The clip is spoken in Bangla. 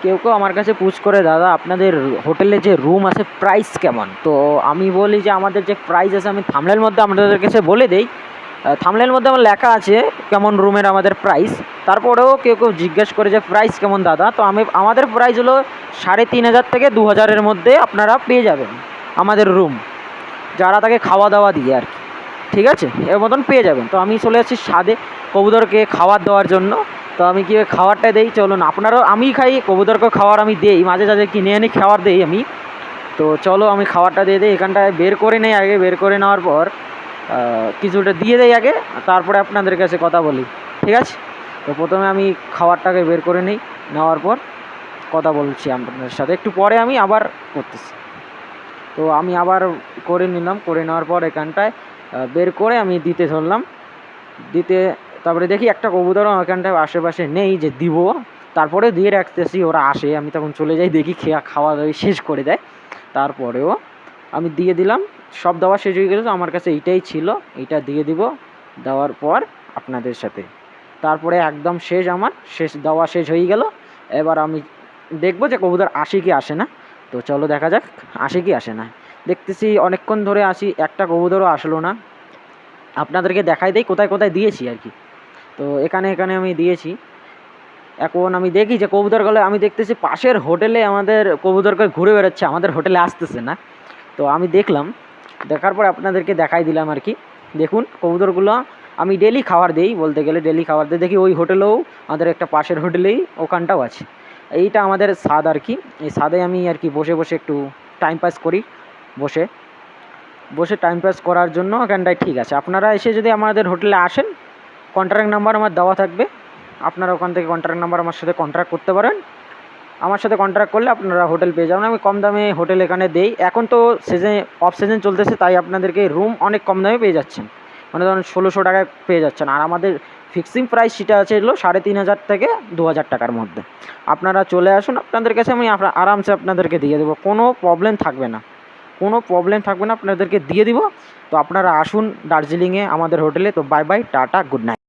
কেউ কেউ আমার কাছে পুছ করে, দাদা আপনাদের হোটেলে যে রুম আছে প্রাইস কেমন? তো আমি বলি যে আমাদের যে প্রাইস আছে আমি থাম্বনেলের মধ্যে আপনাদের কাছে বলে দেই। থাম্বনেলের মধ্যে আমার লেখা আছে কেমন রুমের আমাদের প্রাইস। তারপরেও কেউ কেউ জিজ্ঞেস করে যে প্রাইস কেমন দাদা, তো আমাদের প্রাইস হলো 3,500 থেকে 2,000-এর মধ্যে আপনারা পেয়ে যাবেন আমাদের রুম, যারা তাকে খাওয়া দাওয়া দিয়ে আর কি। ঠিক আছে, এর মতন পেয়ে যাবেন। তো আমি চলে যাচ্ছি ছাদে কবুতরকে খাবার দেওয়ার জন্য। তো আমি কী খাবারটা দেই চলুন, আপনারাও, আমি খাই কবুতরকে খাবার আমি দেই, মাঝে মাঝে কিনে এনে খাবার দেই আমি। তো চলো আমি খাবারটা দিয়ে দিই, এখানটায় বের করে নেই আগে, বের করে নেওয়ার পর কিছুটা দিয়ে দেই আগে, তারপরে আপনাদের কাছে কথা বলি, ঠিক আছে? তো প্রথমে আমি খাবারটাকে বের করে নিই, নেওয়ার পর কথা বলছি আপনাদের সাথে, একটু পরে আমি আবার করতেছি। তো আমি আবার করে নিলাম, করে নেওয়ার পর এখানটায় বের করে আমি দিতে ধরলাম, দিতে তারপরে দেখি একটা কবুতরও এখানটায় আশেপাশে নেই যে দিব, তারপরে দিয়ে রাখতেছি, ওরা আসে, আমি তখন চলে যাই, দেখি খাওয়া দাওয়া শেষ করে দেয়। তারপরেও আমি দিয়ে দিলাম, সব দেওয়া শেষ হয়ে গেল, তো আমার কাছে এইটাই ছিল, এইটা দিয়ে দিব। দেওয়ার পর আপনাদের সাথে তারপরে একদম শেষ, আমার দেওয়া শেষ হয়ে গেল। এবার আমি দেখবো যে কবুতর আসে কি আসে না। তো চলো দেখা যাক আসে কি আসে না। দেখতেছি অনেকক্ষণ ধরে আসি, একটা কবুতরও আসলো না। আপনাদেরকে দেখাই দেই কোথায় কোথায় দিয়েছি আর কি। তো এখানে আমি দিয়েছি। এখন আমি দেখি যে কবুতরগুলো, আমি দেখতেছি পাশের হোটেলে আমাদের কবুতরকে ঘুরে বেড়াচ্ছে, আমাদের হোটেলে আসতেছে না। তো আমি দেখলাম, দেখার পর আপনাদেরকে দেখাই দিলাম আর কি। দেখুন কবুতরগুলো আমি ডেলি খাবার দিই, বলতে গেলে ডেলি খাবার দিই। দেখি ওই হোটেলেও, আমাদের একটা পাশের হোটেলেই ওখানটাও আছে। এইটা আমাদের ছাদ আর কি, এই ছাদে আমি আর কি বসে বসে একটু টাইম পাস করি, বসে বসে টাইম পাস করার জন্য এখানটায় ঠিক আছে। আপনারা এসে যদি আমাদের হোটেলে আসেন, কন্ট্যাক্ট নাম্বার আমার দেওয়া থাকবে, আপনারা ওখান থেকে কন্ট্যাক্ট নাম্বার আমার সাথে কন্ট্যাক্ট করতে পারেন। আমার সাথে কন্ট্যাক্ট করলে আপনারা হোটেল পেয়ে যাবেন। আমি কম দামে হোটেল এখানে দেই। এখন তো অফ সিজন চলতেছে, তাই আপনাদেরকে রুম অনেক কম দামে পেয়ে যাচ্ছেন, মানে ধরুন 1,600 টাকায় পেয়ে যাচ্ছেন। আর আমাদের ফিক্সিং প্রাইস সেটা আছে হলো 3,500 থেকে 2,000 টাকার মধ্যে। আপনারা চলে আসুন, আপনাদের কাছে আমি আরামসে আপনাদেরকে দিয়ে দেবো, কোনো প্রবলেম থাকবে না, কোনো প্রবলেম থাকবে না, আপনাদেরকে দিয়ে দিব। তো আপনারা আসুন দার্জিলিংয়ে আমাদের হোটেলে। তো bye bye, tata, good night.